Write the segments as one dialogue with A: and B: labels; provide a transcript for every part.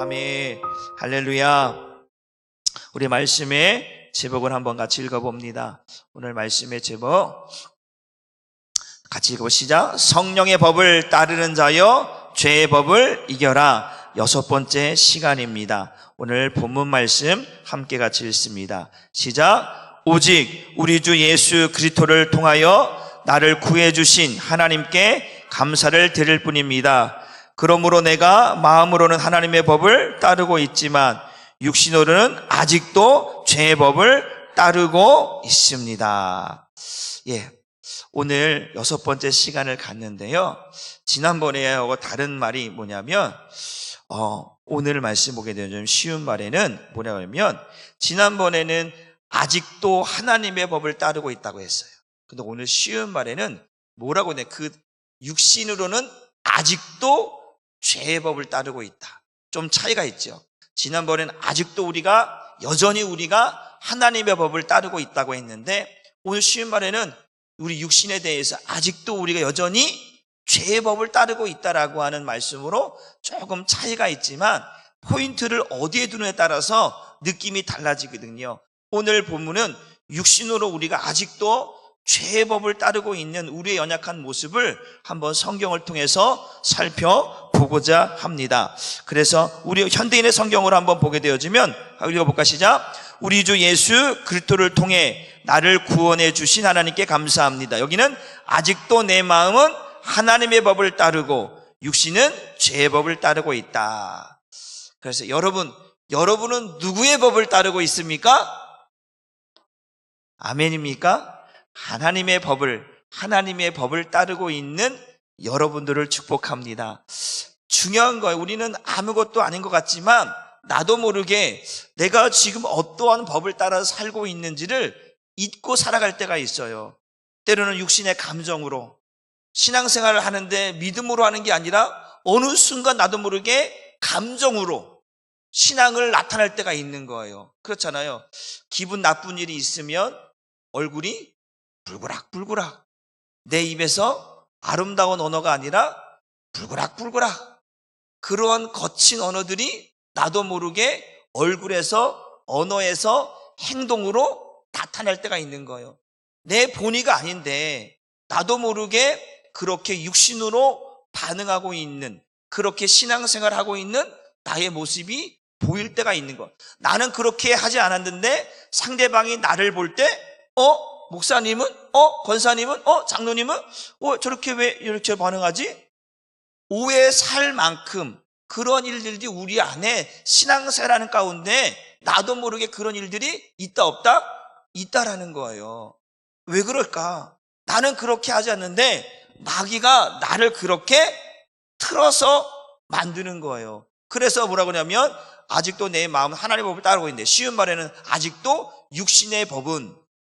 A: 아멘. 할렐루야. 우리 말씀의 제목을 한번 같이 읽어봅니다. 오늘 말씀의 제목 같이 읽어보시죠. 성령의 법을 따르는 자여 죄의 법을 이겨라. 6번째 시간입니다. 오늘 본문 말씀 함께 같이 읽습니다. 시작. 오직 우리 주 예수 그리스도를 통하여 나를 구해주신 하나님께 감사를 드릴 뿐입니다. 그러므로 내가 마음으로는 하나님의 법을 따르고 있지만 육신으로는 아직도 죄의 법을 따르고 있습니다. 오늘 6번째 시간을 갖는데요. 지난번에하고 다른 말이 뭐냐면 오늘 말씀 보게 되면 좀 쉬운 말에는 뭐냐고 하면 지난번에는 아직도 하나님의 법을 따르고 있다고 했어요. 근데 오늘 쉬운 말에는 뭐라고 했냐, 그 육신으로는 아직도 죄의 법을 따르고 있다. 좀 차이가 있죠. 지난번에는 아직도 여전히 우리가 하나님의 법을 따르고 있다고 했는데 오늘 쉬운 말에는 우리 육신에 대해서 아직도 우리가 여전히 죄의 법을 따르고 있다라고 하는 말씀으로 조금 차이가 있지만 포인트를 어디에 두느냐에 따라서 느낌이 달라지거든요. 오늘 본문은 육신으로 우리가 아직도 죄의 법을 따르고 있는 우리의 연약한 모습을 한번 성경을 통해서 살펴보고자 합니다. 그래서 우리 현대인의 성경으로 한번 보게 되어지면 읽어볼까 시작. 우리 주 예수 그리스도를 통해 나를 구원해 주신 하나님께 감사합니다. 여기는 아직도 내 마음은 하나님의 법을 따르고 육신은 죄의 법을 따르고 있다. 그래서 여러분은 누구의 법을 따르고 있습니까? 아멘입니까? 하나님의 법을 따르고 있는 여러분들을 축복합니다. 중요한 거예요. 우리는 아무것도 아닌 것 같지만 나도 모르게 내가 지금 어떠한 법을 따라 살고 있는지를 잊고 살아갈 때가 있어요. 때로는 육신의 감정으로 신앙생활을 하는데 믿음으로 하는 게 아니라 어느 순간 나도 모르게 감정으로 신앙을 나타낼 때가 있는 거예요. 그렇잖아요. 기분 나쁜 일이 있으면 얼굴이 불그락불그락, 내 입에서 아름다운 언어가 아니라 불그락불그락, 그러한 거친 언어들이 나도 모르게 얼굴에서, 언어에서, 행동으로 나타날 때가 있는 거예요. 내 본의가 아닌데 나도 모르게 그렇게 육신으로 반응하고 있는, 그렇게 신앙생활하고 있는 나의 모습이 보일 때가 있는 것. 나는 그렇게 하지 않았는데 상대방이 나를 볼 때 목사님은? 권사님은? 장로님은? 저렇게 왜 이렇게 반응하지? 오해 살 만큼 그런 일들이 우리 안에 신앙생활하는 가운데 나도 모르게 그런 일들이 있다 없다? 있다라는 거예요. 왜 그럴까? 나는 그렇게 하지 않는데 마귀가 나를 그렇게 틀어서 만드는 거예요. 그래서 뭐라고 하냐면 아직도 내 마음은 하나님의 법을 따르고 있는데, 쉬운 말에는 아직도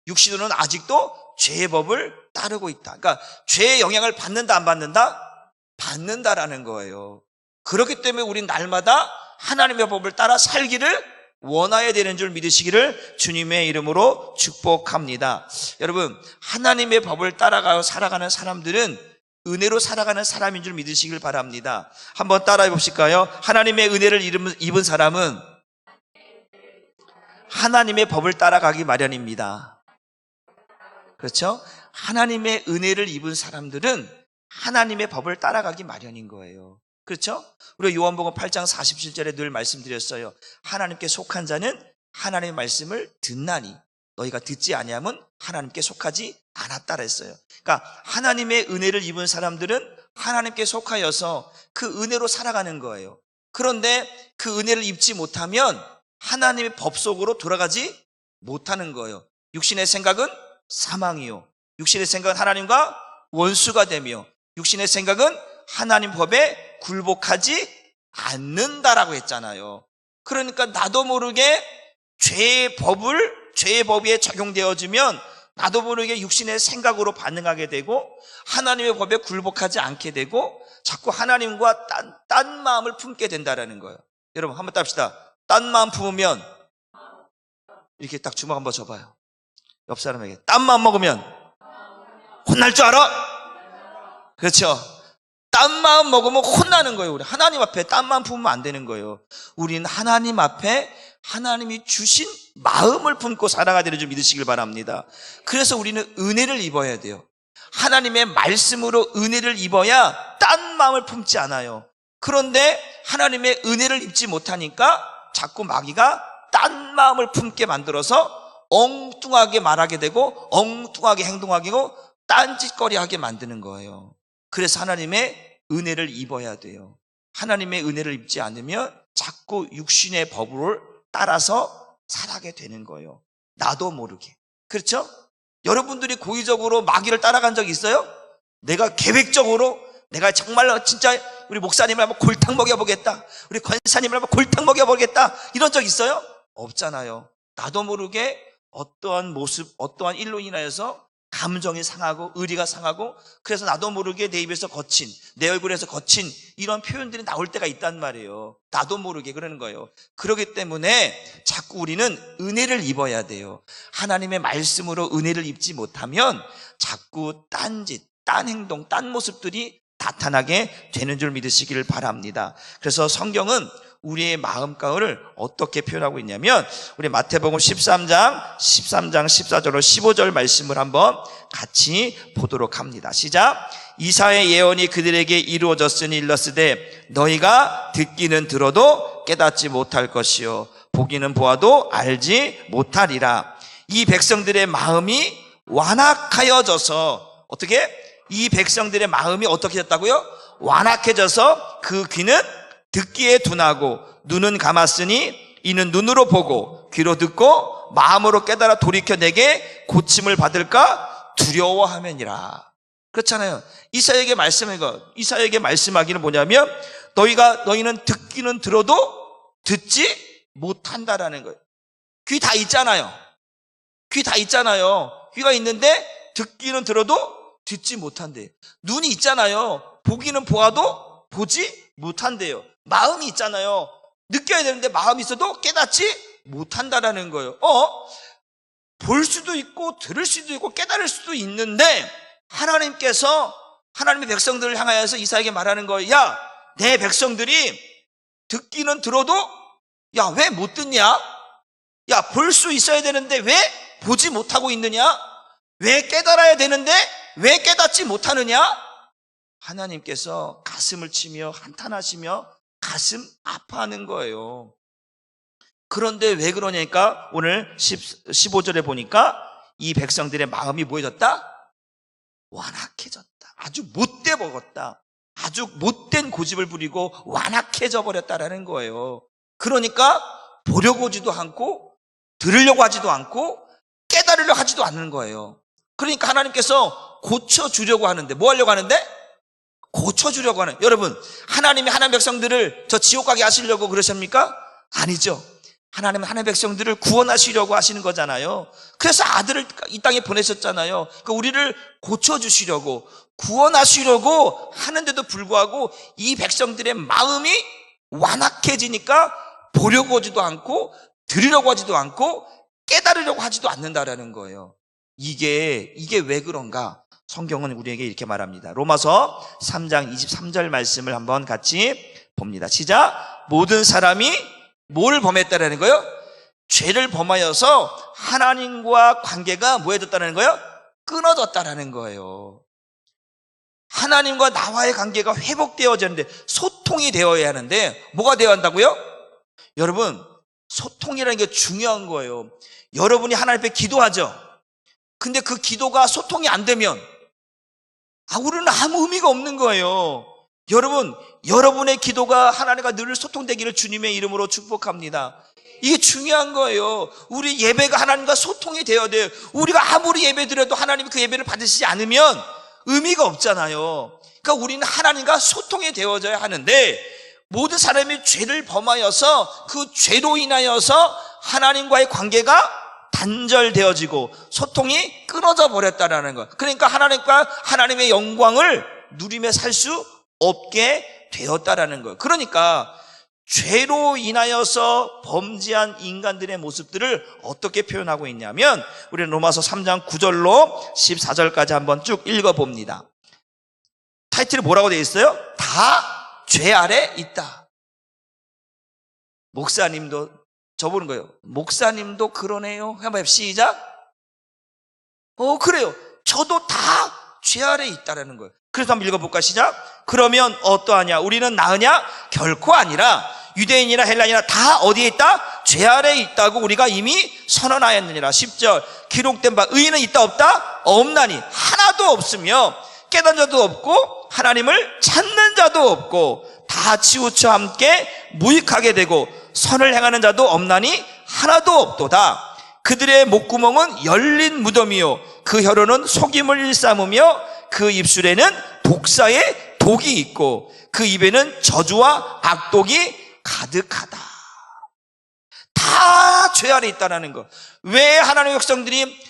A: 육신으로는 아직도 죄의 법을 따르고 있다. 그러니까 죄의 영향을 받는다 안 받는다? 받는다라는 거예요. 그렇기 때문에 우린 날마다 하나님의 법을 따라 살기를 원해야 되는 줄 믿으시기를 주님의 이름으로 축복합니다. 여러분, 하나님의 법을 따라가며 살아가는 사람들은 은혜로 살아가는 사람인 줄 믿으시길 바랍니다. 한번 따라해 보실까요? 하나님의 은혜를 입은 사람은 하나님의 법을 따라가기 마련입니다. 그렇죠? 하나님의 은혜를 입은 사람들은 하나님의 법을 따라가기 마련인 거예요. 그렇죠? 우리가 요한복음 8장 47절에 늘 말씀드렸어요. 하나님께 속한 자는 하나님의 말씀을 듣나니 너희가 듣지 아니하면 하나님께 속하지 않았다 그랬어요. 그러니까 하나님의 은혜를 입은 사람들은 하나님께 속하여서 그 은혜로 살아가는 거예요. 그런데 그 은혜를 입지 못하면 하나님의 법 속으로 돌아가지 못하는 거예요. 육신의 생각은 사망이요, 육신의 생각은 하나님과 원수가 되며 육신의 생각은 하나님 법에 굴복하지 않는다라고 했잖아요. 그러니까 나도 모르게 죄의 법에 적용되어지면 나도 모르게 육신의 생각으로 반응하게 되고 하나님의 법에 굴복하지 않게 되고 자꾸 하나님과 딴 마음을 품게 된다라는 거예요. 여러분 한번 따봅시다. 딴 마음 품으면 이렇게 딱 주먹 한번 줘봐요. 옆 사람에게 딴 마음 먹으면 혼날 줄 알아? 그렇죠? 딴 마음 먹으면 혼나는 거예요. 우리 하나님 앞에 딴 마음 품으면 안 되는 거예요. 우리는 하나님 앞에 하나님이 주신 마음을 품고 살아가야 되는 줄 믿으시길 바랍니다. 그래서 우리는 은혜를 입어야 돼요. 하나님의 말씀으로 은혜를 입어야 딴 마음을 품지 않아요. 그런데 하나님의 은혜를 입지 못하니까 자꾸 마귀가 딴 마음을 품게 만들어서 엉뚱하게 말하게 되고 엉뚱하게 행동하게 되고 딴짓거리하게 만드는 거예요. 그래서 하나님의 은혜를 입어야 돼요. 하나님의 은혜를 입지 않으면 자꾸 육신의 법을 따라서 살아가게 되는 거예요. 나도 모르게. 그렇죠? 여러분들이 고의적으로 마귀를 따라간 적 있어요? 내가 계획적으로 내가 정말로 진짜 우리 목사님을 한번 골탕 먹여보겠다, 우리 권사님을 한번 골탕 먹여보겠다, 이런 적 있어요? 없잖아요. 나도 모르게 어떠한 모습, 어떠한 일로 인하여서 감정이 상하고 의리가 상하고, 그래서 나도 모르게 내 입에서 거친, 내 얼굴에서 거친 이런 표현들이 나올 때가 있단 말이에요. 나도 모르게 그러는 거예요. 그렇기 때문에 자꾸 우리는 은혜를 입어야 돼요. 하나님의 말씀으로 은혜를 입지 못하면 자꾸 딴짓, 딴 행동, 딴 모습들이 나타나게 되는 줄 믿으시기를 바랍니다. 그래서 성경은 우리의 마음가짐을 어떻게 표현하고 있냐면, 우리 마태복음 13장 14절로 15절 말씀을 한번 같이 보도록 합니다. 시작. 이사야의 예언이 그들에게 이루어졌으니 일렀으되 너희가 듣기는 들어도 깨닫지 못할 것이요 보기는 보아도 알지 못하리라. 이 백성들의 마음이 완악하여져서, 어떻게? 이 백성들의 마음이 어떻게 됐다고요? 완악해져서 그 귀는 듣기에 둔하고 눈은 감았으니 이는 눈으로 보고 귀로 듣고 마음으로 깨달아 돌이켜 내게 고침을 받을까 두려워하면이라. 그렇잖아요. 이사야에게 말씀하기는 뭐냐면, 너희는 듣기는 들어도 듣지 못한다라는 거예요. 귀 다 있잖아요. 귀 다 있잖아요. 귀가 있는데 듣기는 들어도 듣지 못한대요. 눈이 있잖아요. 보기는 보아도 보지 못한대요. 마음이 있잖아요. 느껴야 되는데 마음이 있어도 깨닫지 못한다라는 거예요. 볼 수도 있고 들을 수도 있고 깨달을 수도 있는데, 하나님께서 하나님의 백성들을 향하여서 이사야에게 말하는 거예요. 야, 내 백성들이 듣기는 들어도 야, 왜 못 듣냐? 야, 볼 수 있어야 되는데 왜 보지 못하고 있느냐? 왜 깨달아야 되는데 왜 깨닫지 못하느냐? 하나님께서 가슴을 치며 한탄하시며 가슴 아파하는 거예요. 그런데 왜 그러냐니까 오늘 15절에 보니까 이 백성들의 마음이 뭐해졌다? 완악해졌다. 아주 못돼 먹었다. 아주 못된 고집을 부리고 완악해져 버렸다라는 거예요. 그러니까 보려고 하지도 않고 들으려고 하지도 않고 깨달으려고 하지도 않는 거예요. 그러니까 하나님께서 고쳐주려고 하는데, 뭐 하려고 하는데? 고쳐주려고 하는. 여러분, 하나님이 하나님 백성들을 저 지옥 가게 하시려고 그러십니까? 아니죠. 하나님은 하나님 백성들을 구원하시려고 하시는 거잖아요. 그래서 아들을 이 땅에 보내셨잖아요. 그러니까 우리를 고쳐주시려고, 구원하시려고 하는데도 불구하고 이 백성들의 마음이 완악해지니까 보려고 하지도 않고 들으려고 하지도 않고 깨달으려고 하지도 않는다라는 거예요. 이게 왜 그런가? 성경은 우리에게 이렇게 말합니다. 로마서 3장 23절 말씀을 한번 같이 봅니다. 시작. 모든 사람이 뭘 범했다라는 거예요? 죄를 범하여서 하나님과 관계가 뭐 해졌다는 거예요? 끊어졌다라는 거예요. 하나님과 나와의 관계가 회복되어지는데, 소통이 되어야 하는데 뭐가 되어야 한다고요? 여러분, 소통이라는 게 중요한 거예요. 여러분이 하나님 앞에 기도하죠. 근데 그 기도가 소통이 안 되면 우리는 아무 의미가 없는 거예요. 여러분, 여러분의 기도가 하나님과 늘 소통되기를 주님의 이름으로 축복합니다. 이게 중요한 거예요. 우리 예배가 하나님과 소통이 되어야 돼요. 우리가 아무리 예배 드려도 하나님이 그 예배를 받으시지 않으면 의미가 없잖아요. 그러니까 우리는 하나님과 소통이 되어져야 하는데, 모든 사람이 죄를 범하여서 그 죄로 인하여서 하나님과의 관계가 단절되어지고 소통이 끊어져 버렸다라는 것. 그러니까 하나님과 하나님의 영광을 누리며 살 수 없게 되었다라는 거예요. 그러니까 죄로 인하여서 범죄한 인간들의 모습들을 어떻게 표현하고 있냐면 우리는 로마서 3장 9절로 14절까지 한번 쭉 읽어봅니다. 타이틀이 뭐라고 되어 있어요? 다 죄 아래 있다. 목사님도 저보는 거예요. 목사님도 그러네요. 한번 시작. 그래요. 저도 다 죄 아래 있다라는 거예요. 그래서 한번 읽어볼까? 시작. 그러면 어떠하냐? 우리는 나으냐? 결코 아니라 유대인이나 헬라인이나 다 어디에 있다? 죄 아래에 있다고 우리가 이미 선언하였느니라. 10절. 기록된 바 의인은 있다 없다? 없나니 하나도 없으며 깨달은 자도 없고 하나님을 찾는 자도 없고 다 치우쳐 함께 무익하게 되고 선을 행하는 자도 없나니 하나도 없도다. 그들의 목구멍은 열린 무덤이요 그 혀로는 속임을 일삼으며 그 입술에는 독사의 독이 있고 그 입에는 저주와 악독이 가득하다. 다 죄 아래 있다라는 거. 왜 하나님의 백성들이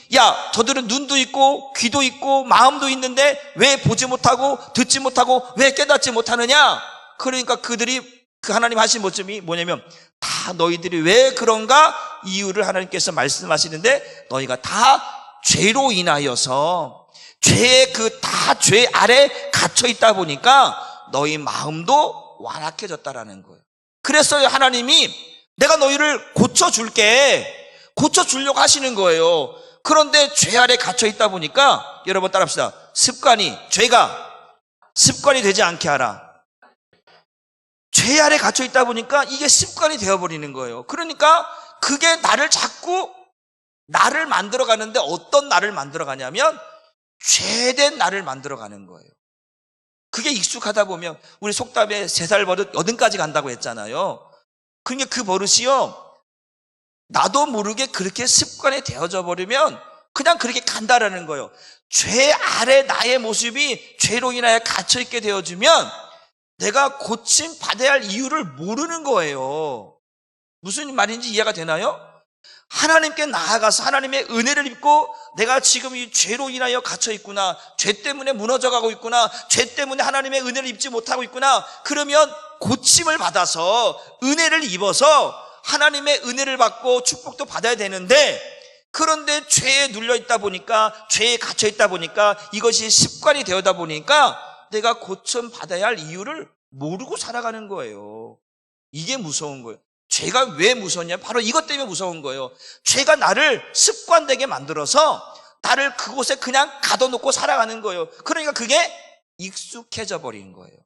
A: 저들은 눈도 있고 귀도 있고 마음도 있는데 왜 보지 못하고 듣지 못하고 왜 깨닫지 못하느냐? 그러니까 그들이 그 하나님 하신 모습이 뭐냐면 다 너희들이 왜 그런가 이유를 하나님께서 말씀하시는데 너희가 다 죄로 인하여서 죄의 다 죄 아래 갇혀 있다 보니까 너희 마음도 완악해졌다라는 거예요. 그래서 하나님이 내가 너희를 고쳐줄게, 고쳐주려고 하시는 거예요. 그런데 죄 아래 갇혀 있다 보니까 여러분 따라합시다. 죄가 습관이 되지 않게 하라. 죄 아래 갇혀 있다 보니까 이게 습관이 되어버리는 거예요. 그러니까 그게 나를 만들어가는데 어떤 나를 만들어가냐면 죄된 나를 만들어가는 거예요. 그게 익숙하다 보면 우리 속담에 3살 버릇 80까지 간다고 했잖아요. 그러니까 그 버릇이요 나도 모르게 그렇게 습관이 되어져 버리면 그냥 그렇게 간다라는 거예요. 죄 아래 나의 모습이 죄로 인하여 갇혀있게 되어지면 내가 고침 받아야 할 이유를 모르는 거예요. 무슨 말인지 이해가 되나요? 하나님께 나아가서 하나님의 은혜를 입고 내가 지금 이 죄로 인하여 갇혀있구나, 죄 때문에 무너져가고 있구나, 죄 때문에 하나님의 은혜를 입지 못하고 있구나, 그러면 고침을 받아서 은혜를 입어서 하나님의 은혜를 받고 축복도 받아야 되는데, 그런데 죄에 눌려있다 보니까, 죄에 갇혀있다 보니까, 이것이 습관이 되어다 보니까 내가 고침 받아야 할 이유를 모르고 살아가는 거예요. 이게 무서운 거예요. 죄가 왜 무섭냐? 바로 이것 때문에 무서운 거예요. 죄가 나를 습관되게 만들어서 나를 그곳에 그냥 가둬놓고 살아가는 거예요. 그러니까 그게 익숙해져 버린 거예요.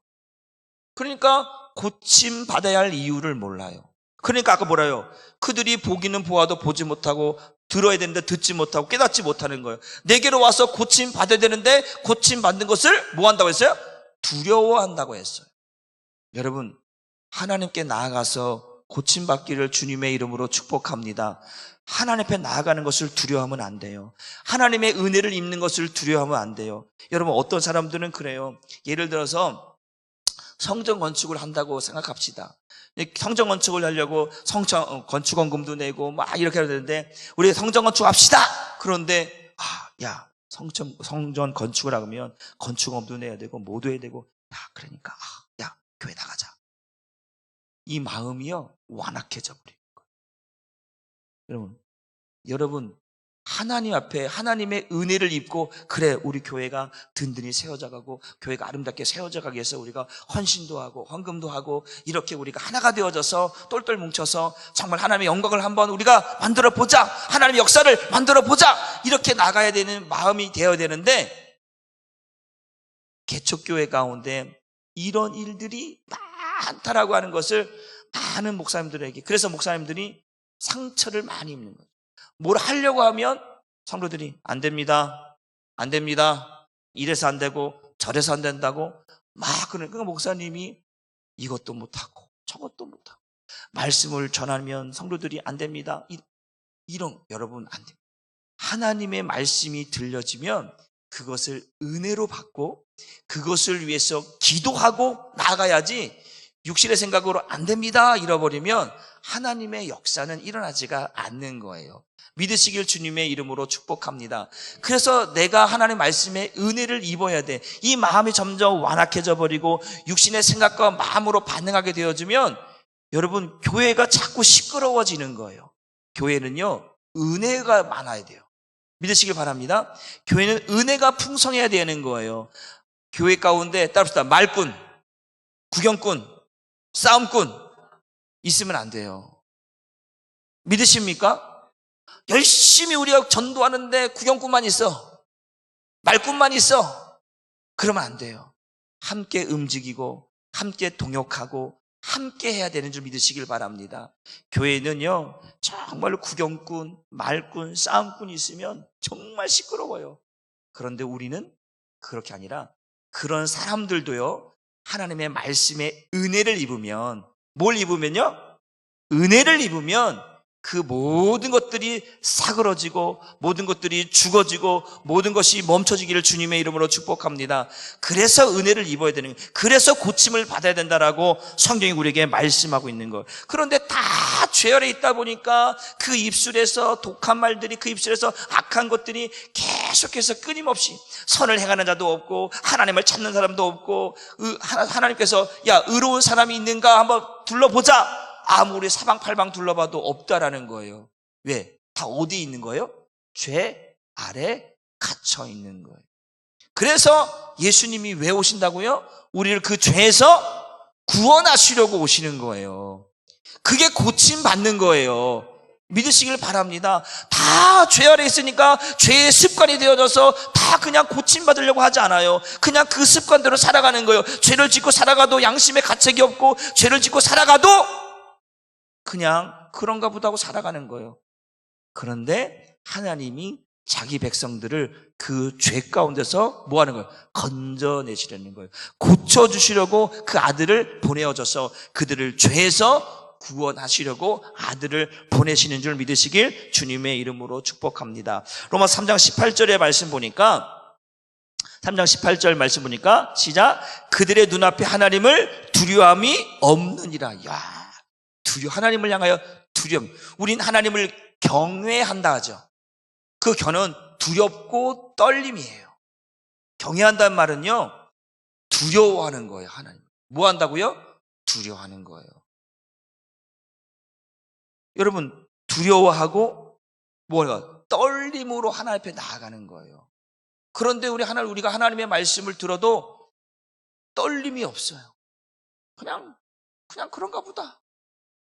A: 그러니까 고침 받아야 할 이유를 몰라요. 그러니까 아까 뭐라요? 그들이 보기는 보아도 보지 못하고 들어야 되는데 듣지 못하고 깨닫지 못하는 거예요. 내게로 와서 고침 받아야 되는데 고침 받는 것을 뭐 한다고 했어요? 두려워한다고 했어요. 여러분, 하나님께 나아가서 고침받기를 주님의 이름으로 축복합니다. 하나님 앞에 나아가는 것을 두려워하면 안 돼요. 하나님의 은혜를 입는 것을 두려워하면 안 돼요. 여러분, 어떤 사람들은 그래요. 예를 들어서 성전 건축을 한다고 생각합시다. 성전 건축을 하려고 건축원금도 내고 막 이렇게 해야 되는데 우리 성전 건축합시다. 그런데 성전 건축을 하면 건축원금도 내야 되고 모두 해야 되고 그러니까 교회 나가자. 이 마음이요 완악해져 버리는 거예요. 여러분 하나님 앞에 하나님의 은혜를 입고 그래 우리 교회가 든든히 세워져가고 교회가 아름답게 세워져가기 위해서 우리가 헌신도 하고 헌금도 하고 이렇게 우리가 하나가 되어져서 똘똘 뭉쳐서 정말 하나님의 영광을 한번 우리가 만들어 보자, 하나님의 역사를 만들어 보자, 이렇게 나가야 되는 마음이 되어야 되는데 개척교회 가운데 이런 일들이 많다라고 하는 것을 많은 목사님들에게, 그래서 목사님들이 상처를 많이 입는 거예요. 뭘 하려고 하면 성도들이 안 됩니다, 안 됩니다, 이래서 안 되고 저래서 안 된다고 막 그러니까 목사님이 이것도 못하고 저것도 못하고 말씀을 전하면 성도들이 안 됩니다, 이런 여러분 안 됩니다. 하나님의 말씀이 들려지면 그것을 은혜로 받고 그것을 위해서 기도하고 나아가야지 육신의 생각으로 안 됩니다 잃어버리면 하나님의 역사는 일어나지가 않는 거예요. 믿으시길 주님의 이름으로 축복합니다. 그래서 내가 하나님의 말씀에 은혜를 입어야 돼. 이 마음이 점점 완악해져 버리고 육신의 생각과 마음으로 반응하게 되어지면 여러분, 교회가 자꾸 시끄러워지는 거예요. 교회는요, 은혜가 많아야 돼요. 믿으시길 바랍니다. 교회는 은혜가 풍성해야 되는 거예요. 교회 가운데 따릅시다. 말꾼, 구경꾼, 싸움꾼 있으면 안 돼요. 믿으십니까? 열심히 우리가 전도하는데 구경꾼만 있어, 말꾼만 있어, 그러면 안 돼요. 함께 움직이고 함께 동역하고 함께 해야 되는 줄 믿으시길 바랍니다. 교회는요, 정말로 구경꾼, 말꾼, 싸움꾼이 있으면 정말 시끄러워요. 그런데 우리는 그렇게 아니라 그런 사람들도요, 하나님의 말씀에 은혜를 입으면, 뭘 입으면요? 은혜를 입으면 그 모든 것들이 사그러지고 모든 것들이 죽어지고 모든 것이 멈춰지기를 주님의 이름으로 축복합니다. 그래서 은혜를 입어야 되는 거예요. 그래서 고침을 받아야 된다라고 성경이 우리에게 말씀하고 있는 거예요. 그런데 다 죄열에 있다 보니까 그 입술에서 독한 말들이, 그 입술에서 악한 것들이 계속해서 끊임없이, 선을 행하는 자도 없고 하나님을 찾는 사람도 없고, 하나님께서 야, 의로운 사람이 있는가 한번 둘러보자, 아무리 사방팔방 둘러봐도 없다라는 거예요. 왜? 다 어디 있는 거예요? 죄 아래 갇혀 있는 거예요. 그래서 예수님이 왜 오신다고요? 우리를 그 죄에서 구원하시려고 오시는 거예요. 그게 고침받는 거예요. 믿으시길 바랍니다. 다 죄 아래 있으니까 죄의 습관이 되어져서 다 그냥 고침받으려고 하지 않아요. 그냥 그 습관대로 살아가는 거예요. 죄를 짓고 살아가도 양심의 가책이 없고, 죄를 짓고 살아가도 그냥 그런가 보다 하고 살아가는 거예요. 그런데 하나님이 자기 백성들을 그 죄 가운데서 뭐 하는 거예요? 건져내시려는 거예요. 고쳐주시려고 그 아들을 보내어줘서 그들을 죄에서 구원하시려고 아들을 보내시는 줄 믿으시길 주님의 이름으로 축복합니다. 로마서 3장 18절의 말씀 보니까, 3장 18절 말씀 보니까 시작. 그들의 눈앞에 하나님을 두려움이 없느니라. 야, 하나님을 향하여 두려움. 우린 하나님을 경외한다 하죠. 그 견은 두렵고 떨림이에요. 경외한다는 말은요, 두려워하는 거예요. 하나님 뭐 한다고요? 두려워하는 거예요. 여러분, 두려워하고 뭐가 떨림으로 하나님 앞에 나아가는 거예요. 그런데 우리가 하나님의 말씀을 들어도 떨림이 없어요. 그냥 그런가 보다,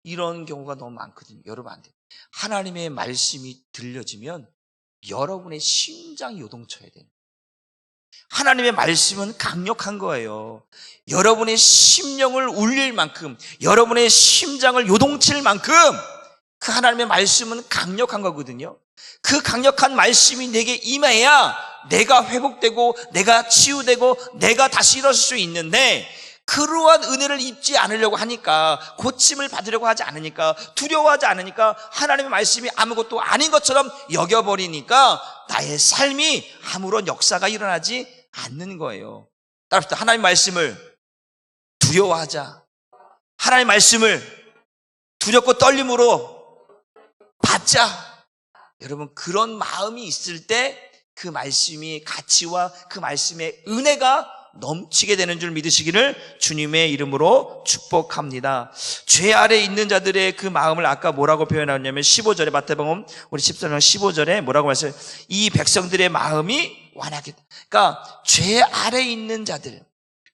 A: 이런 경우가 너무 많거든요. 여러분, 안 돼요. 하나님의 말씀이 들려지면 여러분의 심장이 요동쳐야 돼요. 하나님의 말씀은 강력한 거예요. 여러분의 심령을 울릴 만큼, 여러분의 심장을 요동칠 만큼 그 하나님의 말씀은 강력한 거거든요. 그 강력한 말씀이 내게 임해야 내가 회복되고 내가 치유되고 내가 다시 일어설 수 있는데, 그러한 은혜를 입지 않으려고 하니까, 고침을 받으려고 하지 않으니까, 두려워하지 않으니까, 하나님의 말씀이 아무것도 아닌 것처럼 여겨버리니까 나의 삶이 아무런 역사가 일어나지 않는 거예요. 따라합시다. 하나님의 말씀을 두려워하자. 하나님의 말씀을 두렵고 떨림으로 받자. 여러분, 그런 마음이 있을 때 그 말씀이 가치와 그 말씀의 은혜가 넘치게 되는 줄 믿으시기를 주님의 이름으로 축복합니다. 죄 아래 있는 자들의 그 마음을 아까 뭐라고 표현하냐면 15절에, 마태복음 우리 14장 15절에 뭐라고 말했어요? 이 백성들의 마음이 완악했다. 그러니까 죄 아래 있는 자들,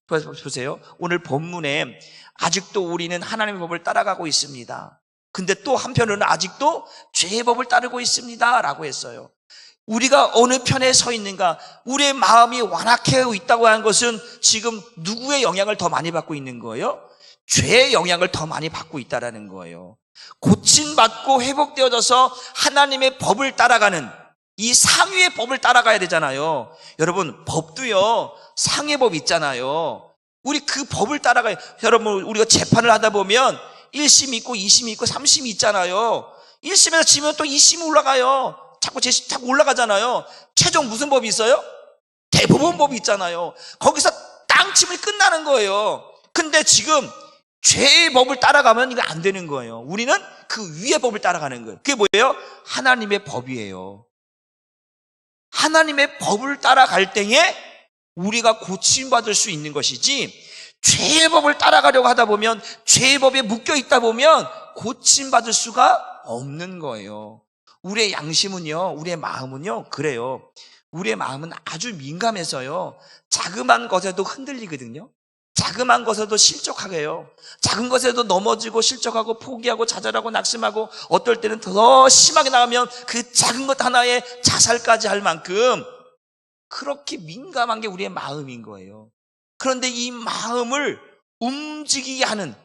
A: 보세요. 오늘 본문에 아직도 우리는 하나님의 법을 따라가고 있습니다. 근데 또 한편으로는 아직도 죄의 법을 따르고 있습니다 라고 했어요. 우리가 어느 편에 서 있는가, 우리의 마음이 완악해 있다고 하는 것은 지금 누구의 영향을 더 많이 받고 있는 거예요? 죄의 영향을 더 많이 받고 있다는 거예요. 고침받고 회복되어져서 하나님의 법을 따라가는, 이 상위의 법을 따라가야 되잖아요. 여러분, 법도요, 상위의 법이 있잖아요. 우리 그 법을 따라가요. 여러분, 우리가 재판을 하다 보면 1심 있고 2심 있고 3심이 있잖아요. 1심에서 지면 또 2심 올라가요. 자꾸 올라가잖아요. 최종 무슨 법이 있어요? 대법원법이 있잖아요. 거기서 땅침을 끝나는 거예요. 근데 지금 죄의 법을 따라가면 이거 안 되는 거예요. 우리는 그 위의 법을 따라가는 거예요. 그게 뭐예요? 하나님의 법이에요. 하나님의 법을 따라갈 때에 우리가 고침받을 수 있는 것이지, 죄의 법을 따라가려고 하다 보면, 죄의 법에 묶여 있다 보면 고침받을 수가 없는 거예요. 우리의 양심은요, 우리의 마음은요, 그래요. 우리의 마음은 아주 민감해서요, 자그마한 것에도 흔들리거든요. 자그마한 것에도 실족하게요. 작은 것에도 넘어지고 실족하고 포기하고 좌절하고 낙심하고, 어떨 때는 더 심하게 나가면 그 작은 것 하나에 자살까지 할 만큼 그렇게 민감한 게 우리의 마음인 거예요. 그런데 이 마음을 움직이게 하는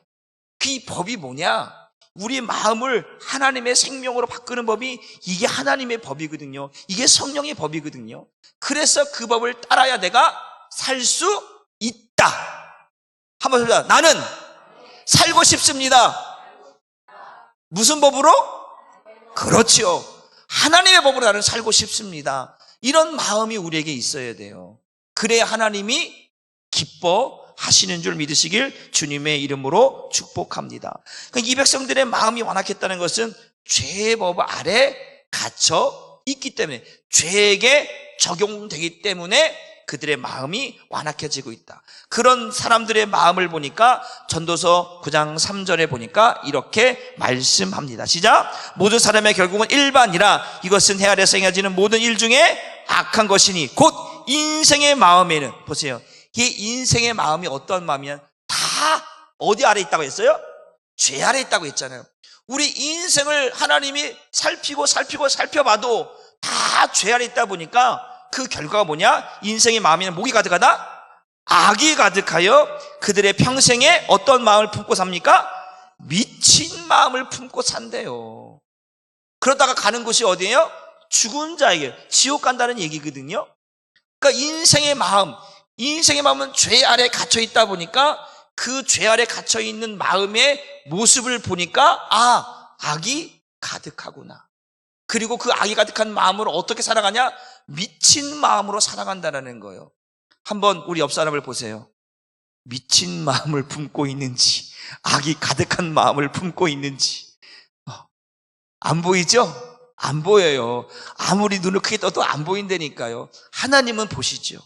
A: 그 법이 뭐냐? 우리 마음을 하나님의 생명으로 바꾸는 법이, 이게 하나님의 법이거든요. 이게 성령의 법이거든요. 그래서 그 법을 따라야 내가 살 수 있다. 한번 해보자. 나는 살고 싶습니다. 무슨 법으로? 그렇지요. 하나님의 법으로 나는 살고 싶습니다. 이런 마음이 우리에게 있어야 돼요. 그래야 하나님이 기뻐하시는 줄 믿으시길 주님의 이름으로 축복합니다. 이 백성들의 마음이 완악했다는 것은 죄의 법 아래 갇혀 있기 때문에, 죄에게 적용되기 때문에 그들의 마음이 완악해지고 있다. 그런 사람들의 마음을 보니까 전도서 9장 3절에 보니까 이렇게 말씀합니다. 시작. 모든 사람의 결국은 일반이라, 이것은 해 아래서 행해지는 모든 일 중에 악한 것이니 곧 인생의 마음에는, 보세요, 이 인생의 마음이 어떤 마음이냐? 다 어디 아래 있다고 했어요? 죄 아래 있다고 했잖아요. 우리 인생을 하나님이 살펴봐도 다 죄 아래 있다 보니까 그 결과가 뭐냐? 인생의 마음에는 목이 가득하다? 악이 가득하여 그들의 평생에 어떤 마음을 품고 삽니까? 미친 마음을 품고 산대요. 그러다가 가는 곳이 어디예요? 죽은 자에게 지옥 간다는 얘기거든요. 그러니까 인생의 마음은 죄 아래 갇혀 있다 보니까 그 죄 아래 갇혀 있는 마음의 모습을 보니까, 악이 가득하구나. 그리고 그 악이 가득한 마음으로 어떻게 살아가냐? 미친 마음으로 살아간다는 거예요. 한번 우리 옆 사람을 보세요. 미친 마음을 품고 있는지, 악이 가득한 마음을 품고 있는지. 안 보이죠? 안 보여요. 아무리 눈을 크게 떠도 안 보인다니까요. 하나님은 보시죠.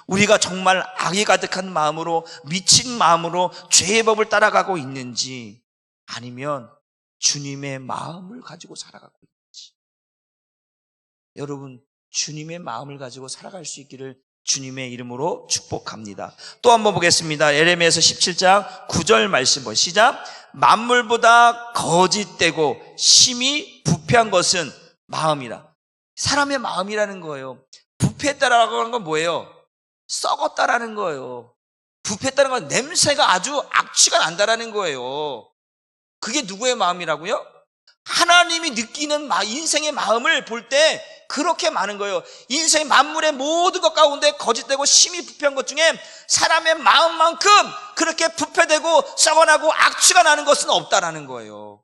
A: 우리가 정말 악이 가득한 마음으로, 미친 마음으로 죄의 법을 따라가고 있는지, 아니면 주님의 마음을 가지고 살아가고 있는지. 여러분, 주님의 마음을 가지고 살아갈 수 있기를 주님의 이름으로 축복합니다. 또 한번 보겠습니다. 예레미야서 17장 9절 말씀 보시죠. 시작. 만물보다 거짓되고 심히 부패한 것은 마음이라. 사람의 마음이라는 거예요. 부패했다라고 하는 건 뭐예요? 썩었다라는 거예요. 부패했다는 건 냄새가 아주 악취가 난다라는 거예요. 그게 누구의 마음이라고요? 하나님이 느끼는 인생의 마음을 볼 때 그렇게 많은 거예요. 인생 만물의 모든 것 가운데 거짓되고 심히 부패한 것 중에 사람의 마음만큼 그렇게 부패되고 썩어나고 악취가 나는 것은 없다라는 거예요.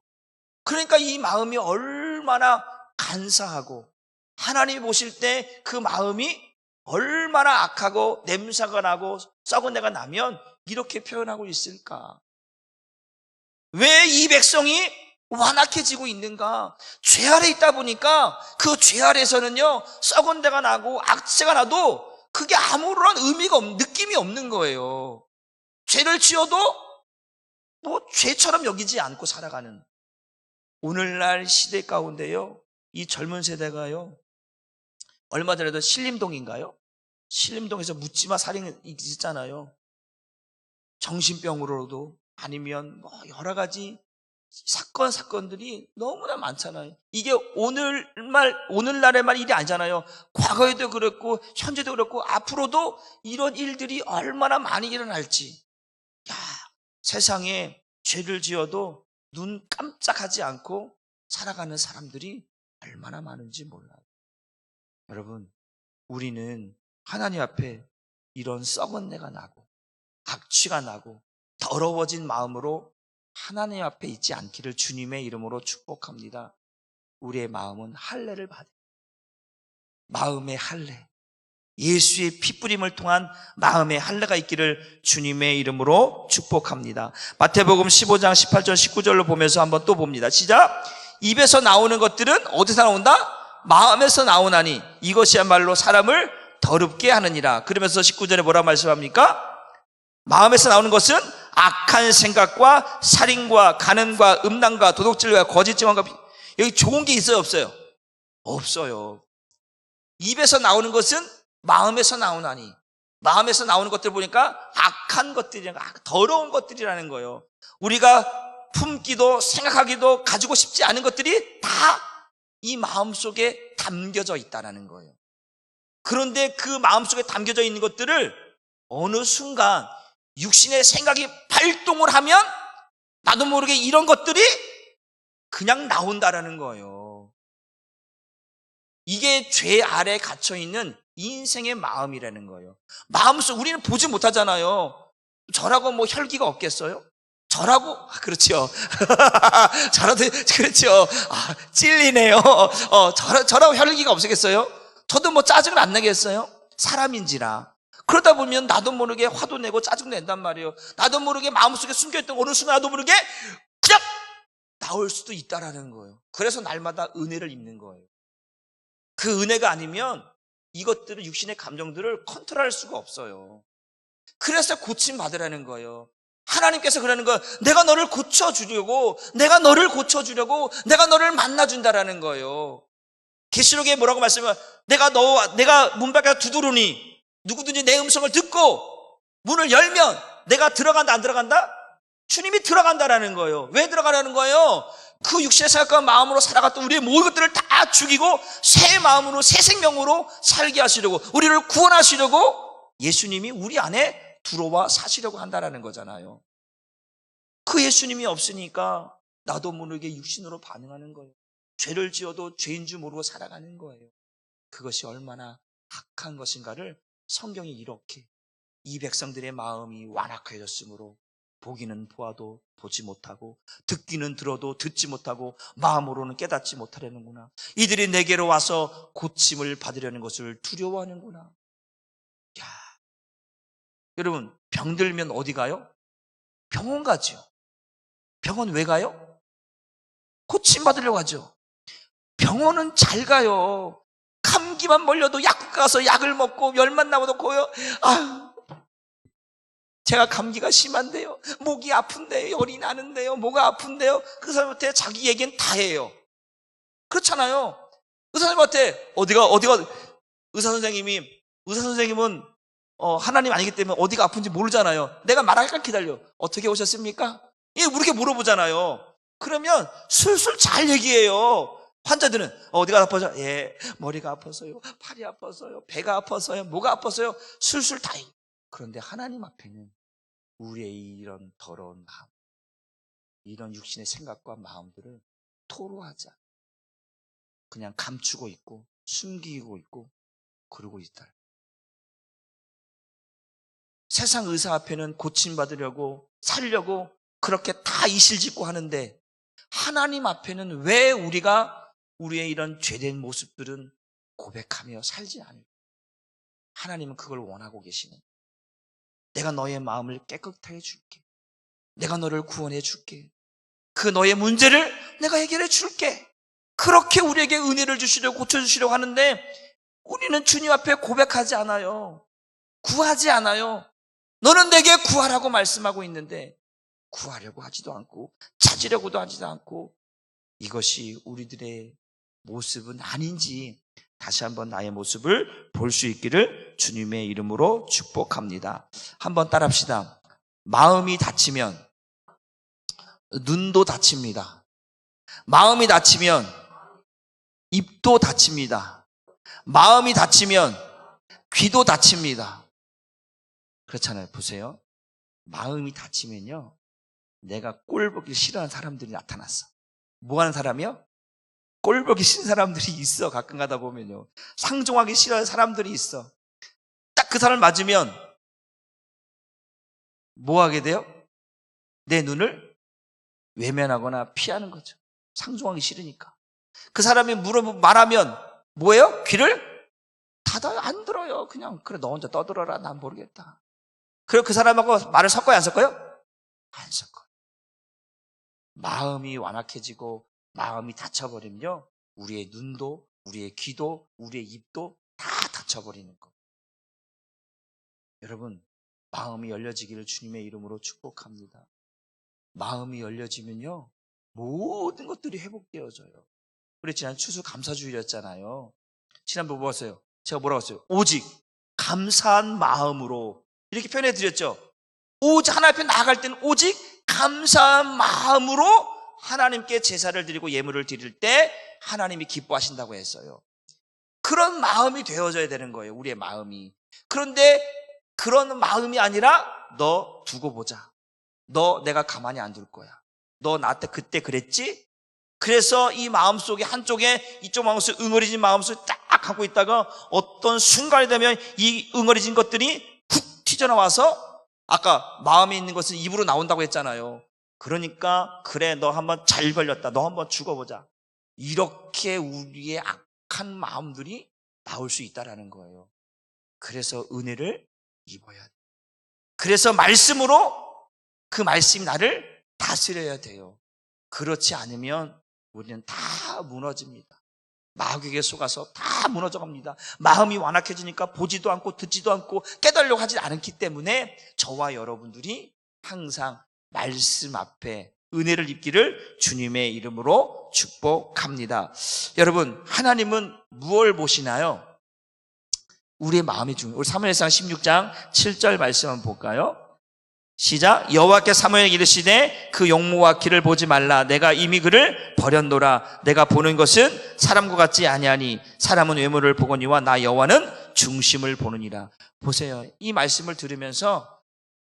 A: 그러니까 이 마음이 얼마나 간사하고, 하나님이 보실 때 그 마음이 얼마나 악하고 냄새가 나고 썩은 데가 나면 이렇게 표현하고 있을까? 왜 이 백성이 완악해지고 있는가? 죄 아래 있다 보니까 그 죄 아래에서는요, 썩은 데가 나고 악취가 나도 그게 아무런 느낌이 없는 거예요. 죄를 지어도 뭐 죄처럼 여기지 않고 살아가는, 오늘날 시대 가운데요, 이 젊은 세대가요, 얼마 전에도 신림동인가요? 신림동에서 묻지마 살인 있었잖아요. 정신병으로도, 아니면 뭐 여러 가지 사건들이 너무나 많잖아요. 이게 오늘날에만 일이 아니잖아요. 과거에도 그랬고 현재도 그렇고 앞으로도 이런 일들이 얼마나 많이 일어날지. 세상에 죄를 지어도 눈 깜짝하지 않고 살아가는 사람들이 얼마나 많은지 몰라요. 여러분, 우리는 하나님 앞에 이런 썩은 내가 나고 악취가 나고 더러워진 마음으로 하나님 앞에 있지 않기를 주님의 이름으로 축복합니다. 우리의 마음은 할례를 받아요. 마음의 할례, 예수의 피뿌림을 통한 마음의 할례가 있기를 주님의 이름으로 축복합니다. 마태복음 15장 18절 19절로 보면서 한번 또 봅니다. 시작. 입에서 나오는 것들은 어디서 나온다? 마음에서 나오나니 이것이야말로 사람을 더럽게 하느니라. 그러면서 19절에 뭐라 말씀합니까? 마음에서 나오는 것은 악한 생각과 살인과 간음과 음란과 도둑질과 거짓 증언과 여기 좋은 게 있어요, 없어요? 없어요. 입에서 나오는 것은 마음에서 나오나니, 마음에서 나오는 것들 보니까 악한 것들이라는 거, 더러운 것들이라는 거예요. 우리가 품기도 생각하기도 가지고 싶지 않은 것들이 다 이 마음속에 담겨져 있다는 거예요. 그런데 그 마음속에 담겨져 있는 것들을 어느 순간 육신의 생각이 발동을 하면 나도 모르게 이런 것들이 그냥 나온다라는 거예요. 이게 죄 아래 갇혀있는 인생의 마음이라는 거예요. 마음속 우리는 보지 못하잖아요. 저라고 뭐 혈기가 없겠어요? 저라고? 그렇죠. 저라도, 그렇죠. 찔리네요. 저라고 혈기가 없겠어요? 저도 뭐 짜증을 안 내겠어요? 사람인지라. 그러다 보면 나도 모르게 화도 내고 짜증 낸단 말이에요. 나도 모르게 마음속에 숨겨있던 어느 순간 나도 모르게 그냥 나올 수도 있다라는 거예요. 그래서 날마다 은혜를 입는 거예요. 그 은혜가 아니면 이것들을, 육신의 감정들을 컨트롤할 수가 없어요. 그래서 고침받으라는 거예요. 하나님께서 그러는 거예요. 내가 너를 고쳐주려고, 내가 너를 고쳐주려고, 내가 너를 만나준다라는 거예요. 계시록에 뭐라고 말씀해요? 내가 문 밖에 두드리니 누구든지 내 음성을 듣고 문을 열면 내가 들어간다, 안 들어간다? 주님이 들어간다라는 거예요. 왜 들어가라는 거예요? 그 육신의 생각과 마음으로 살아갔던 우리의 모든 것들을 다 죽이고 새 마음으로, 새 생명으로 살게 하시려고, 우리를 구원하시려고 예수님이 우리 안에 들어와 사시려고 한다라는 거잖아요. 그 예수님이 없으니까 나도 모르게 육신으로 반응하는 거예요. 죄를 지어도 죄인 줄 모르고 살아가는 거예요. 그것이 얼마나 악한 것인가를 성경이 이렇게, 이 백성들의 마음이 완악해졌으므로 보기는 보아도 보지 못하고 듣기는 들어도 듣지 못하고 마음으로는 깨닫지 못하려는구나. 이들이 내게로 와서 고침을 받으려는 것을 두려워하는구나. 야, 여러분, 병들면 어디 가요? 병원 가죠. 병원 왜 가요? 고침 받으려고 하죠. 병원은 잘 가요. 감기만 몰려도 약국 가서 약을 먹고 열만 나와도 고요. 제가 감기가 심한데요, 목이 아픈데요, 열이 나는데요, 뭐가 아픈데요. 그 사람한테 자기 얘기는 다 해요. 그렇잖아요. 의사 선생님한테 의사 선생님은 하나님 아니기 때문에 어디가 아픈지 모르잖아요. 내가 말할까 기다려. 어떻게 오셨습니까? 예, 이렇게 물어보잖아요. 그러면 술술 잘 얘기해요. 환자들은 어디가 아파서? 예, 머리가 아파서요, 팔이 아파서요, 배가 아파서요, 뭐가 아파서요. 술술 다 얘기해요. 그런데 하나님 앞에는 우리의 이런 더러운 마음, 이런 육신의 생각과 마음들을 토로하지 않아요. 그냥 감추고 있고 숨기고 있고 그러고 있다. 세상 의사 앞에는 고침받으려고 살려고 그렇게 다 이실짓고 하는데, 하나님 앞에는 왜 우리가 우리의 이런 죄된 모습들은 고백하며 살지 않을까? 하나님은 그걸 원하고 계시는, 내가 너의 마음을 깨끗하게 줄게, 내가 너를 구원해 줄게, 그 너의 문제를 내가 해결해 줄게, 그렇게 우리에게 은혜를 주시려고 고쳐주시려고 하는데, 우리는 주님 앞에 고백하지 않아요. 구하지 않아요. 너는 내게 구하라고 말씀하고 있는데 구하려고 하지도 않고 찾으려고도 하지도 않고, 이것이 우리들의 모습은 아닌지 다시 한번 나의 모습을 볼 수 있기를 주님의 이름으로 축복합니다. 한번 따라합시다. 마음이 다치면 눈도 다칩니다. 마음이 다치면 입도 다칩니다. 마음이 다치면 귀도 다칩니다. 그렇잖아요. 보세요. 마음이 다치면요, 내가 꼴 보기 싫어하는 사람들이 나타났어. 뭐 하는 사람이요? 꼴 보기 싫은 사람들이 있어. 가끔 가다 보면요, 상종하기 싫어하는 사람들이 있어. 딱 그 사람 맞으면 뭐 하게 돼요? 내 눈을 외면하거나 피하는 거죠. 상종하기 싫으니까. 그 사람이 말하면 뭐예요? 귀를 닫아요. 안 들어요. 그냥 그래, 너 혼자 떠들어라, 난 모르겠다. 그리고 그 사람하고 말을 섞어요, 안 섞어요? 안 섞어요. 마음이 완악해지고 마음이 닫혀버리면요, 우리의 눈도, 우리의 귀도, 우리의 입도 다 닫혀버리는 거. 여러분, 마음이 열려지기를 주님의 이름으로 축복합니다. 마음이 열려지면요, 모든 것들이 회복되어져요. 우리 지난 추수감사주일이었잖아요. 지난번 뭐 봤어요? 제가 뭐라고 했어요? 오직 감사한 마음으로 이렇게 표현해 드렸죠. 오직 하나님 앞에 나아갈 때는 오직 감사한 마음으로 하나님께 제사를 드리고 예물을 드릴 때 하나님이 기뻐하신다고 했어요. 그런 마음이 되어져야 되는 거예요, 우리의 마음이. 그런데 그런 마음이 아니라 너 두고 보자. 너 내가 가만히 안 둘 거야. 너 나한테 그때 그랬지? 그래서 이 마음속에 한쪽에 이쪽 마음속에 응어리진 마음속에 딱 갖고 있다가 어떤 순간이 되면 이 응어리진 것들이 훅 튀어나와서 아까 마음에 있는 것은 입으로 나온다고 했잖아요. 그러니까 그래 너 한번 잘 걸렸다. 너 한번 죽어보자. 이렇게 우리의 악한 마음들이 나올 수 있다라는 거예요. 그래서 은혜를 입어야 돼. 그래서 말씀으로 그 말씀이 나를 다스려야 돼요. 그렇지 않으면 우리는 다 무너집니다. 마귀에게 속아서 다 무너져갑니다. 마음이 완악해지니까 보지도 않고 듣지도 않고 깨달으려고 하지 않기 때문에 저와 여러분들이 항상 말씀 앞에 은혜를 입기를 주님의 이름으로 축복합니다. 여러분, 하나님은 무엇을 보시나요? 우리의 마음이 중요해요. 우리 사무엘상 16장 7절 말씀 한번 볼까요? 시작. 여호와께 사무엘에게 이르시되 그 용모와 키를 보지 말라. 내가 이미 그를 버렸노라. 내가 보는 것은 사람과 같지 아니하니 사람은 외모를 보거니와 나 여호와는 중심을 보느니라. 보세요. 이 말씀을 들으면서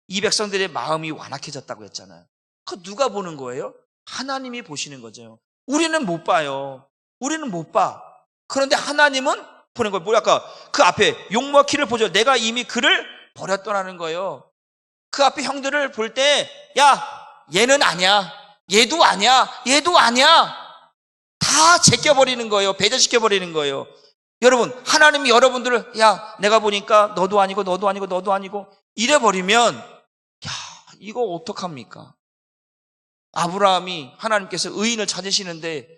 A: 이 백성들의 마음이 완악해졌다고 했잖아요. 그 누가 보는 거예요? 하나님이 보시는 거죠. 우리는 못 봐요. 우리는 못 봐. 그런데 하나님은 보는 거예요. 뭐야, 아까 그 앞에 용모와 키를 보죠. 내가 이미 그를 버렸더라는 거예요. 그 앞에 형들을 볼 때, 야, 얘는 아니야. 얘도 아니야. 얘도 아니야. 다 제껴버리는 거예요. 배제시켜버리는 거예요. 여러분, 하나님이 여러분들을, 야, 내가 보니까 너도 아니고, 너도 아니고, 너도 아니고, 이래버리면, 야, 이거 어떡합니까? 아브라함이 하나님께서 의인을 찾으시는데,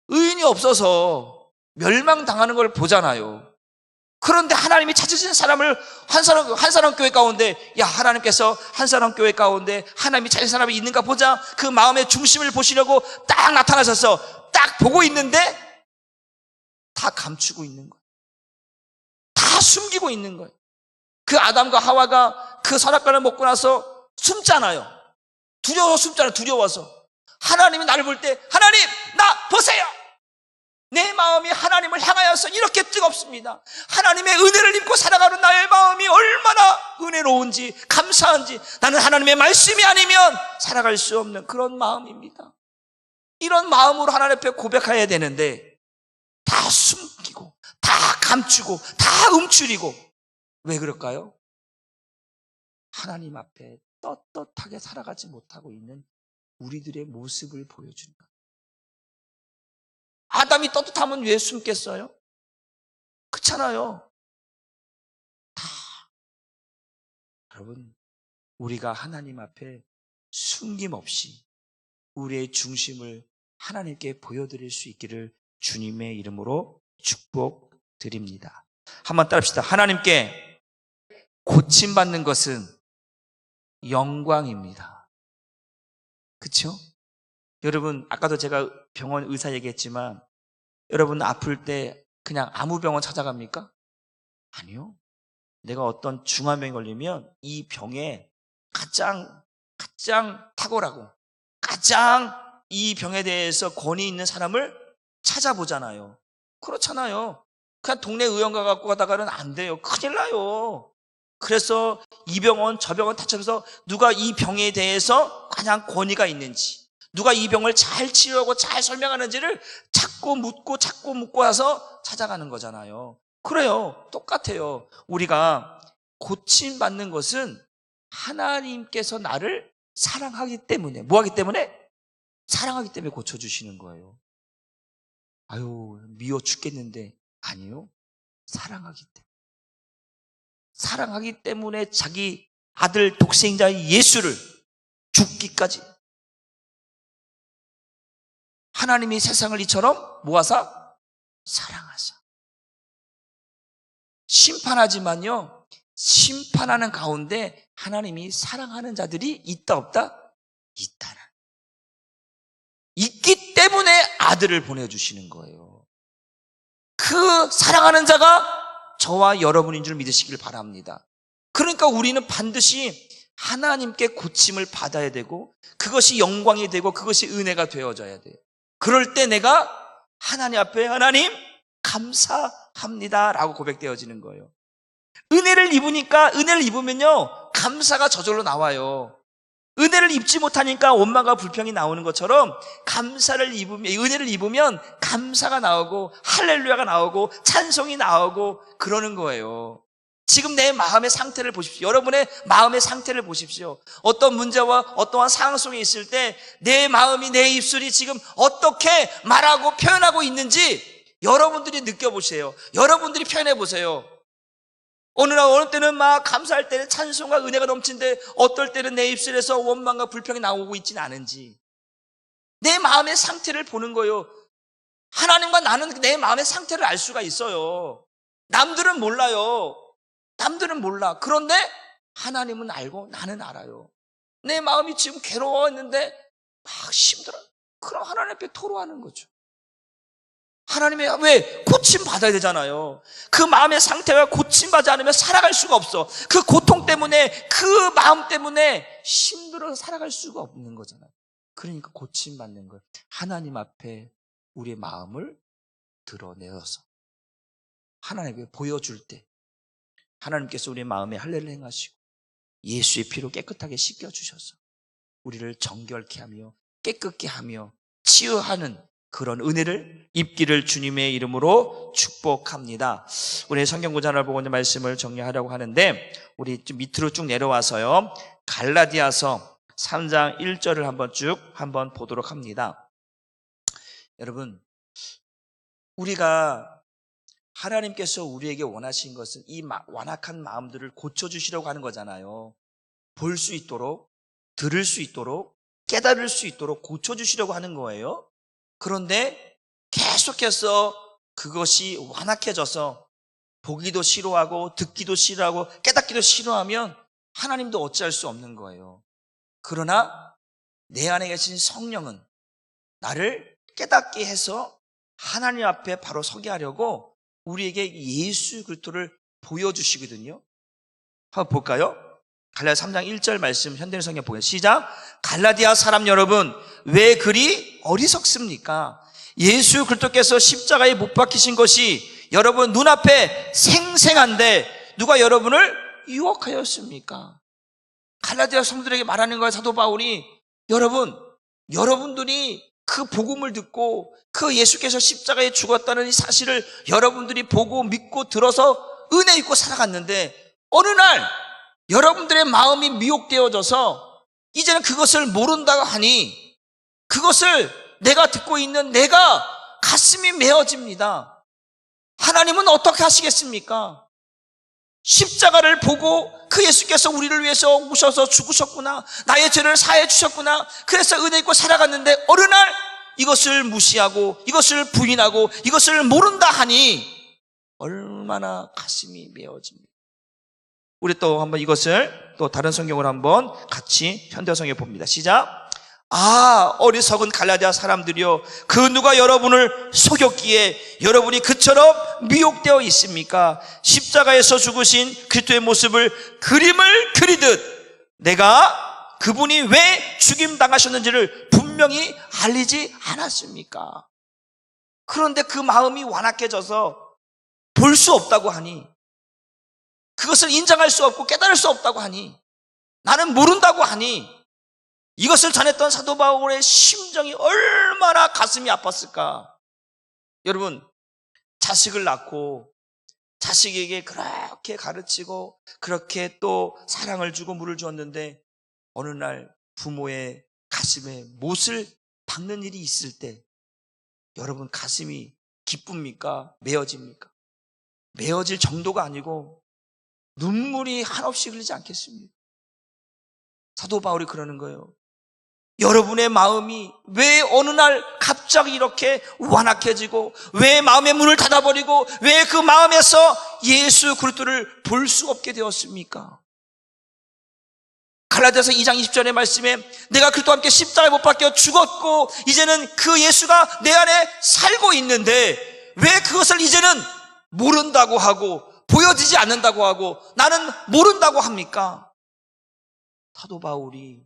A: 의인이 없어서 멸망당하는 걸 보잖아요. 그런데 하나님이 찾으신 사람을 한 사람 교회 가운데, 야, 하나님께서 한 사람 교회 가운데 하나님이 찾은 사람이 있는가 보자. 그 마음의 중심을 보시려고 딱 나타나셔서 딱 보고 있는데 다 감추고 있는 거예요. 다 숨기고 있는 거예요. 그 아담과 하와가 그 선악과를 먹고 나서 숨잖아요. 두려워서 숨잖아요. 두려워서. 하나님이 나를 볼 때, 하나님, 나 보세요. 내 마음이 하나님을 향하여서 이렇게 뜨겁습니다. 하나님의 은혜를 입고 살아가는 나의 마음이 얼마나 은혜로운지, 감사한지, 나는 하나님의 말씀이 아니면 살아갈 수 없는 그런 마음입니다. 이런 마음으로 하나님 앞에 고백해야 되는데 다 숨기고 다 감추고 다 움츠리고. 왜 그럴까요? 하나님 앞에 떳떳하게 살아가지 못하고 있는 우리들의 모습을 보여준다. 아담이 떳떳하면 왜 숨겠어요? 그렇잖아요. 여러분, 우리가 하나님 앞에 숨김없이 우리의 중심을 하나님께 보여드릴 수 있기를 주님의 이름으로 축복드립니다. 한번 따라합시다. 하나님께 고침받는 것은 영광입니다. 그렇죠? 여러분, 아까도 제가 병원 의사 얘기했지만 여러분 아플 때 그냥 아무 병원 찾아갑니까? 아니요. 내가 어떤 중환병에 걸리면 이 병에 가장 탁월하고 가장 이 병에 대해서 권위 있는 사람을 찾아보잖아요. 그렇잖아요. 그냥 동네 의원가 갖고 가다가는 안 돼요. 큰일 나요. 그래서 이 병원 저 병원 찾아서 누가 이 병에 대해서 가장 권위가 있는지, 누가 이 병을 잘 치료하고 잘 설명하는지를 찾고 묻고 와서 찾아가는 거잖아요. 그래요. 똑같아요. 우리가 고침받는 것은 하나님께서 나를 사랑하기 때문에, 뭐 하기 때문에? 사랑하기 때문에 고쳐주시는 거예요. 아유, 미워 죽겠는데. 아니요. 사랑하기 때문에. 사랑하기 때문에 자기 아들 독생자 예수를 죽기까지 하나님이 세상을 이처럼 모아서 사랑하사. 심판하지만요, 심판하는 가운데 하나님이 사랑하는 자들이 있다 없다? 있다는. 있기 때문에 아들을 보내주시는 거예요. 그 사랑하는 자가 저와 여러분인 줄 믿으시길 바랍니다. 그러니까 우리는 반드시 하나님께 고침을 받아야 되고 그것이 영광이 되고 그것이 은혜가 되어져야 돼요. 그럴 때 내가 하나님 앞에 하나님 감사합니다 라고 고백되어지는 거예요. 은혜를 입으니까 은혜를 입으면요 감사가 저절로 나와요. 은혜를 입지 못하니까 원망과 불평이 나오는 것처럼 감사를 입으면, 은혜를 입으면 감사가 나오고 할렐루야가 나오고 찬송이 나오고 그러는 거예요. 지금 내 마음의 상태를 보십시오. 여러분의 마음의 상태를 보십시오. 어떤 문제와 어떠한 상황 속에 있을 때 내 마음이, 내 입술이 지금 어떻게 말하고 표현하고 있는지 여러분들이 느껴보세요. 여러분들이 표현해 보세요. 어느 때는 막 감사할 때는 찬송과 은혜가 넘치는데 어떨 때는 내 입술에서 원망과 불평이 나오고 있지는 않은지 내 마음의 상태를 보는 거예요. 하나님과 나는 내 마음의 상태를 알 수가 있어요. 남들은 몰라요. 남들은 몰라. 그런데 하나님은 알고 나는 알아요. 내 마음이 지금 괴로워했는데 막 힘들어. 그럼 하나님 앞에 토로하는 거죠. 하나님의 왜? 고침 받아야 되잖아요. 그 마음의 상태가 고침받지 않으면 살아갈 수가 없어. 그 고통 때문에, 그 마음 때문에 힘들어서 살아갈 수가 없는 거잖아요. 그러니까 고침 받는 거예요. 하나님 앞에 우리의 마음을 드러내어서 하나님께 보여줄 때 하나님께서 우리의 마음에 할례를 행하시고 예수의 피로 깨끗하게 씻겨주셔서 우리를 정결케 하며 깨끗게 하며 치유하는 그런 은혜를 입기를 주님의 이름으로 축복합니다. 우리 성경 구절을 보고 이제 말씀을 정리하려고 하는데 우리 좀 밑으로 쭉 내려와서요. 갈라디아서 3장 1절을 한번 보도록 합니다. 여러분, 우리가 하나님께서 우리에게 원하신 것은 이 완악한 마음들을 고쳐주시려고 하는 거잖아요. 볼 수 있도록, 들을 수 있도록, 깨달을 수 있도록 고쳐주시려고 하는 거예요. 그런데 계속해서 그것이 완악해져서 보기도 싫어하고 듣기도 싫어하고 깨닫기도 싫어하면 하나님도 어찌할 수 없는 거예요. 그러나 내 안에 계신 성령은 나를 깨닫게 해서 하나님 앞에 바로 서게 하려고 우리에게 예수 그리스도를 보여주시거든요. 한번 볼까요? 갈라디아 3장 1절 말씀 현대인 성경 보겠습니다. 시작. 갈라디아 사람 여러분, 왜 그리 어리석습니까? 예수 그리스도께서 십자가에 못 박히신 것이 여러분 눈앞에 생생한데 누가 여러분을 유혹하였습니까? 갈라디아 성도들에게 말하는 거야. 사도 바울이 여러분들이 그 복음을 듣고 그 예수께서 십자가에 죽었다는 이 사실을 여러분들이 보고 믿고 들어서 은혜 입고 살아갔는데 어느 날 여러분들의 마음이 미혹되어져서 이제는 그것을 모른다고 하니 그것을 내가 듣고 있는 내가 가슴이 메어집니다. 하나님은 어떻게 하시겠습니까? 십자가를 보고 그 예수께서 우리를 위해서 오셔서 죽으셨구나, 나의 죄를 사해 주셨구나, 그래서 은혜 있고 살아갔는데 어느 날 이것을 무시하고 이것을 부인하고 이것을 모른다 하니 얼마나 가슴이 메어집니다. 우리 또 한번 이것을 또 다른 성경으로 한번 같이 현대성경에 봅니다. 시작. 어리석은 갈라디아 사람들이여, 그 누가 여러분을 속였기에 여러분이 그처럼 미혹되어 있습니까? 십자가에서 죽으신 그리스도의 모습을 그림을 그리듯 내가 그분이 왜 죽임당하셨는지를 분명히 알리지 않았습니까? 그런데 그 마음이 완악해져서 볼 수 없다고 하니, 그것을 인정할 수 없고 깨달을 수 없다고 하니, 나는 모른다고 하니, 이것을 전했던 사도 바울의 심정이 얼마나 가슴이 아팠을까. 여러분, 자식을 낳고 자식에게 그렇게 가르치고 그렇게 또 사랑을 주고 물을 주었는데 어느 날 부모의 가슴에 못을 박는 일이 있을 때 여러분 가슴이 기쁩니까? 메어집니까? 메어질 정도가 아니고 눈물이 한없이 흘리지 않겠습니까? 사도 바울이 그러는 거예요. 여러분의 마음이 왜 어느 날 갑자기 이렇게 완악해지고, 왜 마음의 문을 닫아버리고, 왜 그 마음에서 예수 그리스도를 볼 수 없게 되었습니까? 갈라디아서 2장 20절의 말씀에 내가 그리스도와 함께 십자가에 못 박혀 죽었고 이제는 그 예수가 내 안에 살고 있는데 왜 그것을 이제는 모른다고 하고 보여지지 않는다고 하고 나는 모른다고 합니까? 사도 바울이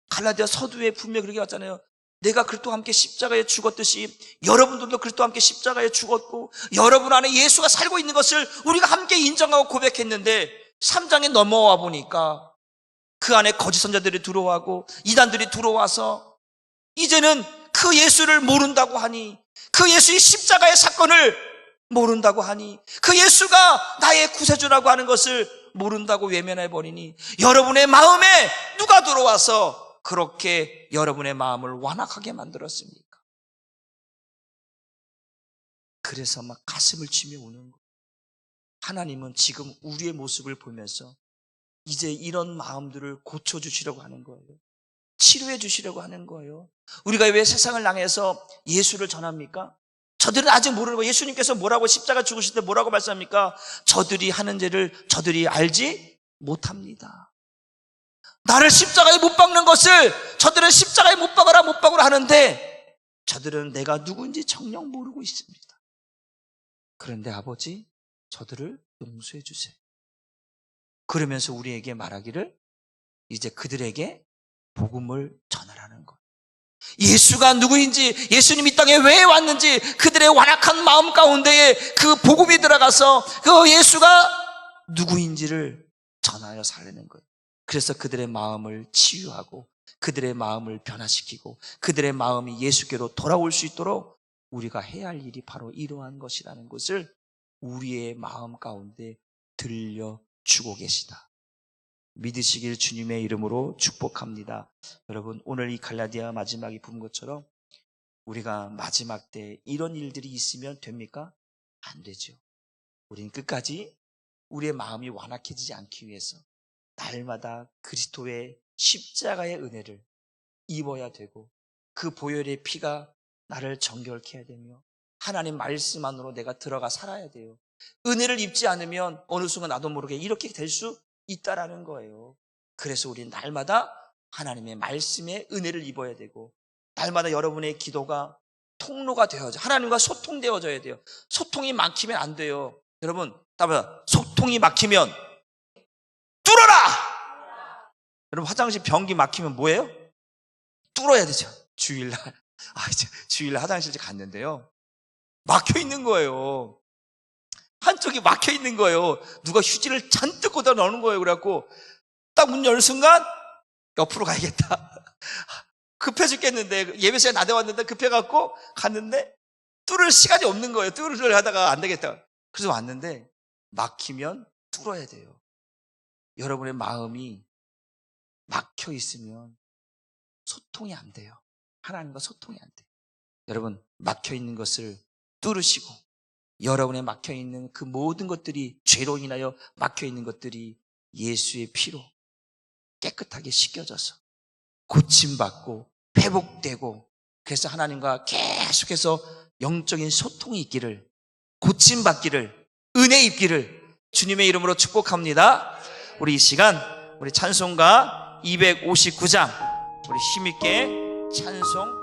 A: 갈라디아 서두에 분명히 그렇게 왔잖아요. 내가 그리스도와 함께 십자가에 죽었듯이 여러분들도 그리스도와 함께 십자가에 죽었고 여러분 안에 예수가 살고 있는 것을 우리가 함께 인정하고 고백했는데 3장에 넘어와 보니까 그 안에 거짓 선자들이 들어오고 이단들이 들어와서 이제는 그 예수를 모른다고 하니, 그 예수의 십자가의 사건을 모른다고 하니, 그 예수가 나의 구세주라고 하는 것을 모른다고 외면해버리니 여러분의 마음에 누가 들어와서 그렇게 여러분의 마음을 완악하게 만들었습니까? 그래서 막 가슴을 치며 우는 거예요. 하나님은 지금 우리의 모습을 보면서 이제 이런 마음들을 고쳐주시려고 하는 거예요. 치료해 주시려고 하는 거예요. 우리가 왜 세상을 향해서 예수를 전합니까? 저들은 아직 모르는 거예요. 예수님께서 뭐라고 십자가 죽으실 때 뭐라고 말씀합니까? 저들이 하는 죄를 저들이 알지 못합니다. 나를 십자가에 못 박는 것을 저들은 십자가에 못 박으라 하는데 저들은 내가 누구인지 정녕 모르고 있습니다. 그런데 아버지, 저들을 용서해 주세요. 그러면서 우리에게 말하기를 이제 그들에게 복음을 전하라는 것. 예수가 누구인지, 예수님이 이 땅에 왜 왔는지 그들의 완악한 마음 가운데에 그 복음이 들어가서 그 예수가 누구인지를 전하여 살리는 거예요. 그래서 그들의 마음을 치유하고 그들의 마음을 변화시키고 그들의 마음이 예수께로 돌아올 수 있도록 우리가 해야 할 일이 바로 이러한 것이라는 것을 우리의 마음 가운데 들려주고 계시다. 믿으시길 주님의 이름으로 축복합니다. 여러분, 오늘 이 갈라디아 마지막이 본 것처럼 우리가 마지막 때 이런 일들이 있으면 됩니까? 안 되죠. 우린 끝까지 우리의 마음이 완악해지지 않기 위해서 날마다 그리스도의 십자가의 은혜를 입어야 되고 그 보혈의 피가 나를 정결케 해야 되며 하나님 말씀 안으로 내가 들어가 살아야 돼요. 은혜를 입지 않으면 어느 순간 나도 모르게 이렇게 될 수 있다라는 거예요. 그래서 우리 날마다 하나님의 말씀에 은혜를 입어야 되고 날마다 여러분의 기도가 통로가 되어져 하나님과 소통되어져야 돼요. 소통이 막히면 안 돼요. 여러분, 소통이 막히면 뚫어라! 여러분, 화장실 변기 막히면 뭐예요? 뚫어야 되죠. 주일날 화장실 갔는데요, 막혀 있는 거예요. 한쪽이 막혀 있는 거예요. 누가 휴지를 잔뜩 꽂아 넣는 거예요. 그래갖고 딱 문 열 순간 옆으로 가야겠다. 급해 죽겠는데, 예배 시간에 나대왔는데 급해갖고 갔는데 뚫을 시간이 없는 거예요. 뚫으려 하다가 안 되겠다. 그래서 왔는데 막히면 뚫어야 돼요. 여러분의 마음이 막혀 있으면 소통이 안 돼요. 하나님과 소통이 안 돼요. 여러분, 막혀 있는 것을 뚫으시고 여러분의 막혀있는 그 모든 것들이, 죄로 인하여 막혀있는 것들이 예수의 피로 깨끗하게 씻겨져서 고침받고 회복되고, 그래서 하나님과 계속해서 영적인 소통이 있기를, 고침받기를, 은혜 입기를 주님의 이름으로 축복합니다. 우리 이 시간 우리 찬송가 259장 우리 힘있게 찬송